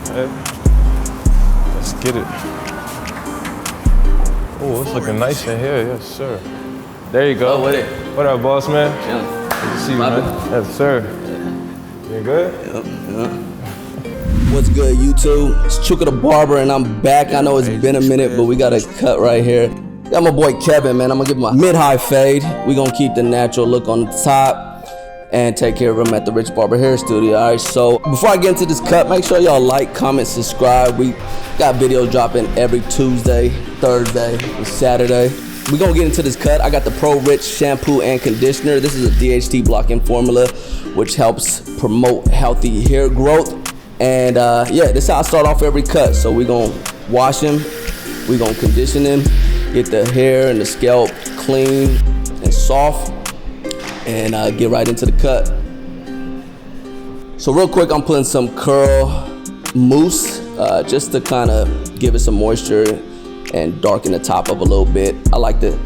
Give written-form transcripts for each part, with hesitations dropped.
Okay. Let's get it. Oh, it's looking nice in here, yes, sir. There you go. Oh, with it. What up, boss man? Chillin'. Good to see you, man. Yes, sir. You good? Yep. What's good, YouTube? It's Chuka The Barber, and I'm back. I know it's been a minute, but we got a cut right here. Got my boy Kevin, man. I'm gonna give him a mid-high fade. We gonna keep the natural look on the top and take care of him at the Rich Barber Hair Studio. All right, so before I get into this cut, make sure y'all like, comment, subscribe. We got videos dropping every Tuesday, Thursday, and Saturday. We're gonna get into this cut. I got the Pro Rich shampoo and conditioner. This is a DHT blocking formula, which helps promote healthy hair growth. And yeah, this is how I start off every cut. So we're gonna wash him, we're gonna condition him, get the hair and the scalp clean and soft, and get right into the cut. So real quick, I'm putting some curl mousse just to kind of give it some moisture and darken the top up a little bit. I like to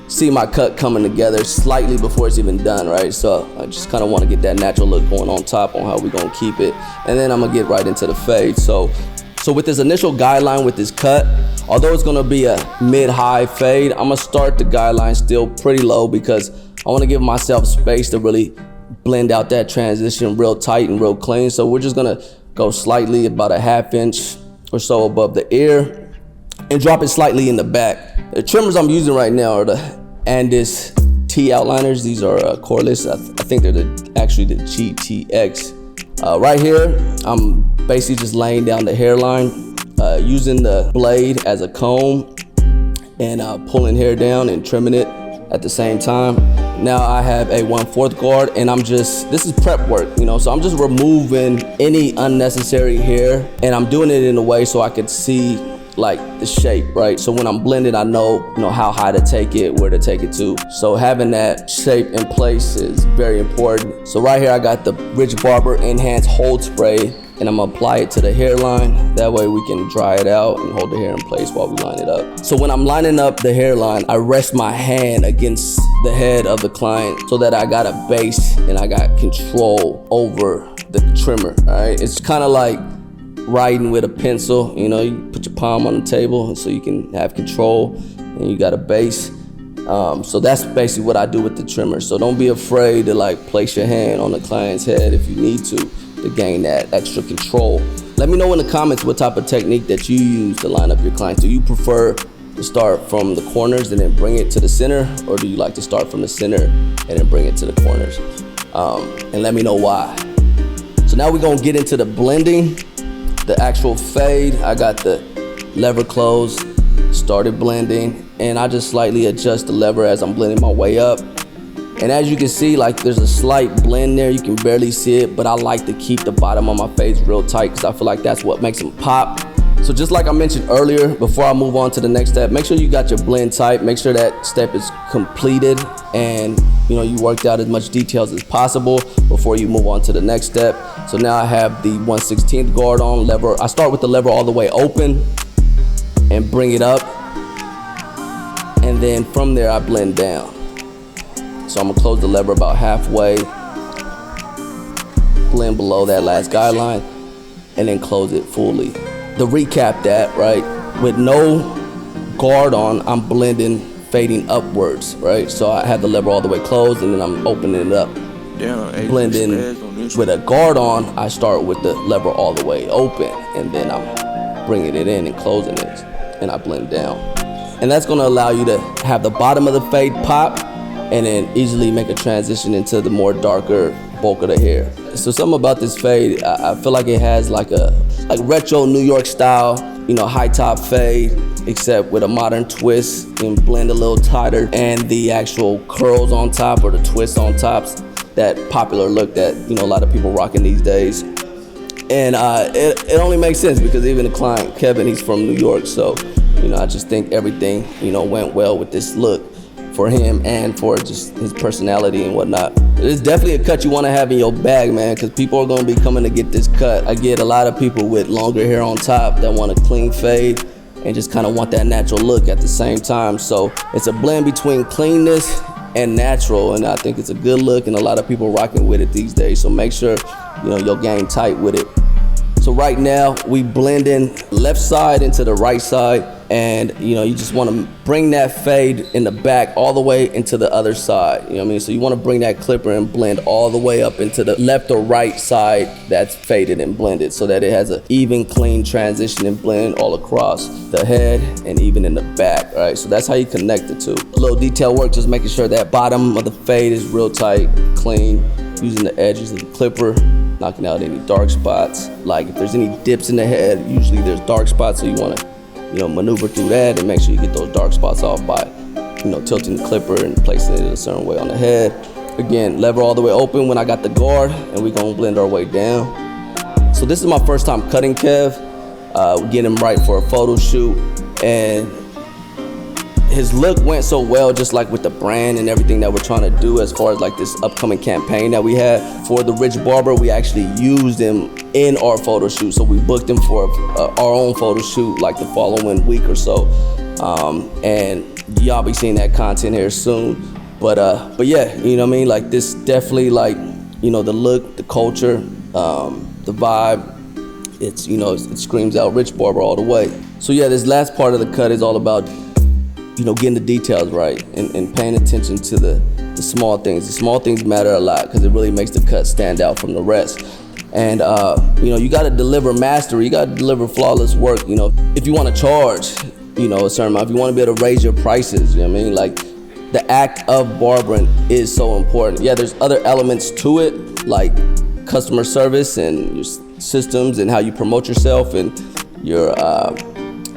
see my cut coming together slightly before it's even done, right? So I just kind of want to get that natural look going on top on how we're gonna keep it. And then I'm gonna get right into the fade. So with this initial guideline with this cut, although it's gonna be a mid-high fade, I'm gonna start the guideline still pretty low because I wanna give myself space to really blend out that transition real tight and real clean. So we're just gonna go slightly about a half inch or so above the ear and drop it slightly in the back. The trimmers I'm using right now are the Andis T outliners. These are cordless. I think they're actually the GTX. Right here, I'm basically just laying down the hairline, using the blade as a comb and pulling hair down and trimming it at the same time. Now I have a 1/4 guard, and this is prep work, you know, so I'm just removing any unnecessary hair, and I'm doing it in a way so I could see like the shape, right? So when I'm blending, I know how high to take it, where to take it to. So having that shape in place is very important. So right here, I got the Rich Barber Enhanced Hold Spray, and I'm gonna apply it to the hairline. That way we can dry it out and hold the hair in place while we line it up. So when I'm lining up the hairline, I rest my hand against the head of the client so that I got a base and I got control over the trimmer, all right? It's kind of like writing with a pencil, you put your palm on the table so you can have control and you got a base. So that's basically what I do with the trimmer. So don't be afraid to like place your hand on the client's head if you need to gain that extra control. Let me know in the comments what type of technique that you use to line up your clients. Do you prefer to start from the corners and then bring it to the center, or do you like to start from the center and then bring it to the corners? And let me know why. So now we're gonna get into the blending. The actual fade, I got the lever closed, started blending, and I just slightly adjust the lever as I'm blending my way up. And as you can see, like there's a slight blend there, you can barely see it, but I like to keep the bottom of my face real tight because I feel like that's what makes them pop. So just like I mentioned earlier, before I move on to the next step, make sure you got your blend tight, make sure that step is completed and you worked out as much details as possible before you move on to the next step. So now I have the 1/16 guard on lever. I start with the lever all the way open and bring it up. And then from there I blend down. So I'm gonna close the lever about halfway, blend below that last guideline, and then close it fully. To recap that, right, with no guard on, I'm blending, fading upwards, right? So I have the lever all the way closed and then I'm opening it up. Blending with a guard on, I start with the lever all the way open and then I'm bringing it in and closing it and I blend down. And that's gonna allow you to have the bottom of the fade pop and then easily make a transition into the more darker bulk of the hair. So something about this fade, I feel like it has like retro New York style, high top fade, except with a modern twist and blend a little tighter, and the actual curls on top or the twists on tops, that popular look that a lot of people rocking these days. And it only makes sense because even the client, Kevin, he's from New York, so I just think everything went well with this look for him and for just his personality and whatnot. It's definitely a cut you want to have in your bag, man, because people are going to be coming to get this cut. I get a lot of people with longer hair on top that want a clean fade and just kind of want that natural look at the same time. So it's a blend between cleanness and natural, and I think it's a good look, and a lot of people rocking with it these days. So make sure your game tight with it. So right now we blend in left side into the right side, and you just want to bring that fade in the back all the way into the other side. You know what I mean? So you want to bring that clipper and blend all the way up into the left or right side that's faded and blended, so that it has an even, clean transition and blend all across the head and even in the back. Right? So that's how you connect the two. A little detail work, just making sure that bottom of the fade is real tight, clean, using the edges of the clipper, knocking out any dark spots. Like if there's any dips in the head, usually there's dark spots, so you want to maneuver through that and make sure you get those dark spots off by tilting the clipper and placing it a certain way on the head. Again, lever all the way open when I got the guard, and we're gonna blend our way down. So this is my first time cutting Kev. We get him right for a photo shoot, and his look went so well, just like with the brand and everything that we're trying to do as far as like this upcoming campaign that we had for the Rich Barber. We actually used him in our photo shoot, so we booked him for our own photo shoot like the following week or so, and y'all be seeing that content here soon. But yeah, you know what I mean, like this definitely, like the look, the culture, the vibe, it's it screams out Rich Barber all the way. So yeah, this last part of the cut is all about getting the details right and paying attention to the small things. The small things matter a lot because it really makes the cut stand out from the rest. And you got to deliver mastery. You got to deliver flawless work. If you want to charge, a certain amount, if you want to be able to raise your prices, you know what I mean? Like the act of barbering is so important. Yeah, there's other elements to it, like customer service and your systems and how you promote yourself and your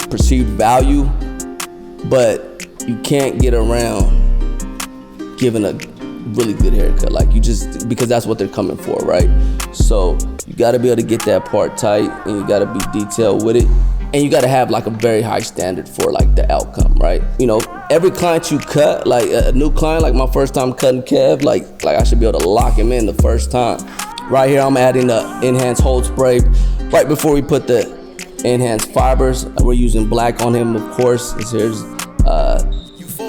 perceived value, but you can't get around giving a really good haircut, like because that's what they're coming for, right? So you got to be able to get that part tight, and you got to be detailed with it, and you got to have like a very high standard for like the outcome, right? Every client you cut, like a new client, like my first time cutting Kev, like I should be able to lock him in the first time. Right here I'm adding the enhanced hold spray right before we put the enhanced fibers. We're using black on him, of course. Here's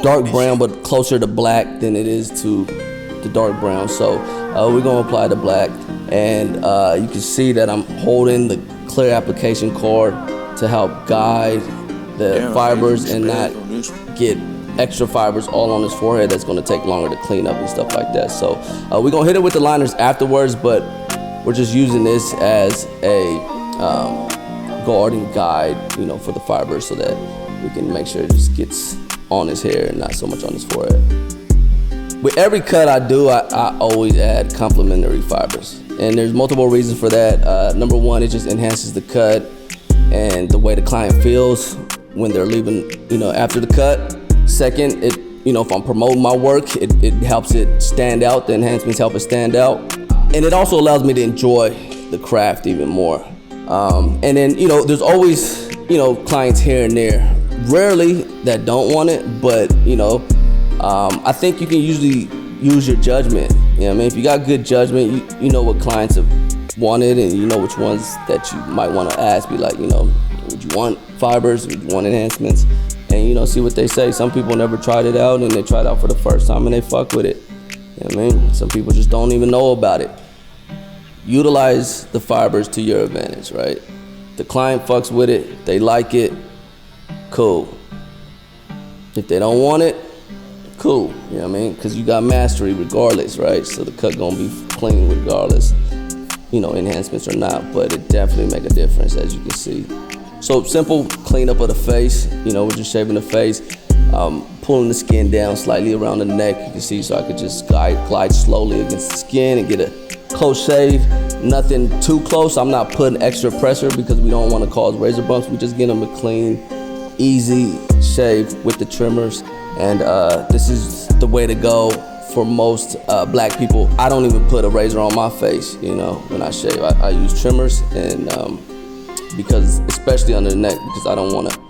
dark brown, but closer to black than it is to the dark brown. So we're gonna apply the black, and you can see that I'm holding the clear application card to help guide the fibers and not get extra fibers all on his forehead that's gonna take longer to clean up and stuff like that. So we're gonna hit it with the liners afterwards, but we're just using this as a guarding guide, for the fibers, so that we can make sure it just gets on his hair and not so much on his forehead. With every cut I do, I always add complementary fibers, and there's multiple reasons for that. Number one, it just enhances the cut and the way the client feels when they're leaving, after the cut. Second, if I'm promoting my work, it helps it stand out. The enhancements help it stand out, and it also allows me to enjoy the craft even more. And then there's always clients here and there, rarely that don't want it, but I think you can usually use your judgment. If you got good judgment, you know what clients have wanted, and you know which ones that you might want to ask. Be like, would you want fibers? Would you want enhancements? And see what they say. Some people never tried it out, and they tried it out for the first time and they fuck with it. Some people just don't even know about it. Utilize the fibers to your advantage, right? The client fucks with it, they like it, cool. If they don't want it, cool, because you got mastery regardless, right? So the cut gonna be clean regardless, enhancements or not, but it definitely make a difference, as you can see. So simple cleanup of the face, we're just shaving the face, pulling the skin down slightly around the neck, you can see, so I could just glide slowly against the skin and get a close shave. Nothing too close. I'm not putting extra pressure because we don't want to cause razor bumps. We just get them a clean, easy shave with the trimmers, and this is the way to go for most black people. I don't even put a razor on my face, when I shave. I use trimmers, and because especially under the neck, because I don't want to,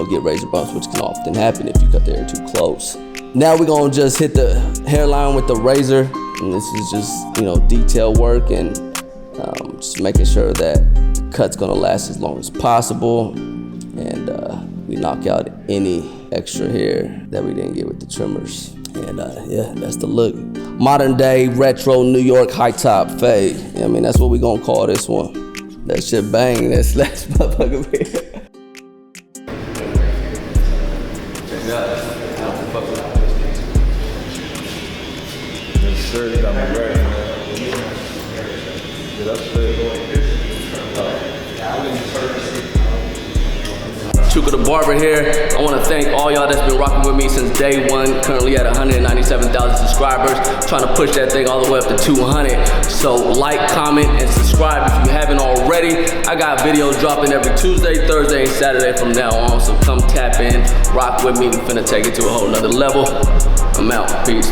get razor bumps, which can often happen if you cut the hair too close. Now we're gonna just hit the hairline with the razor, and this is just, detail work and just making sure that the cut's gonna last as long as possible, and we knock out any extra hair that we didn't get with the trimmers. And yeah, that's the look. Modern day retro New York high top fade. I mean, that's what we gonna call this one. That shit bang, that's last motherfucker here. Yes, sir, you got me ready, man. Get upstairs. Chuka The Barber here. I want to thank all y'all that's been rocking with me since day one. Currently at 197,000 subscribers. Trying to push that thing all the way up to 200. So like, comment, and subscribe if you haven't already. I got videos dropping every Tuesday, Thursday, and Saturday from now on. So come tap in, rock with me. We finna take it to a whole nother level. I'm out. Peace.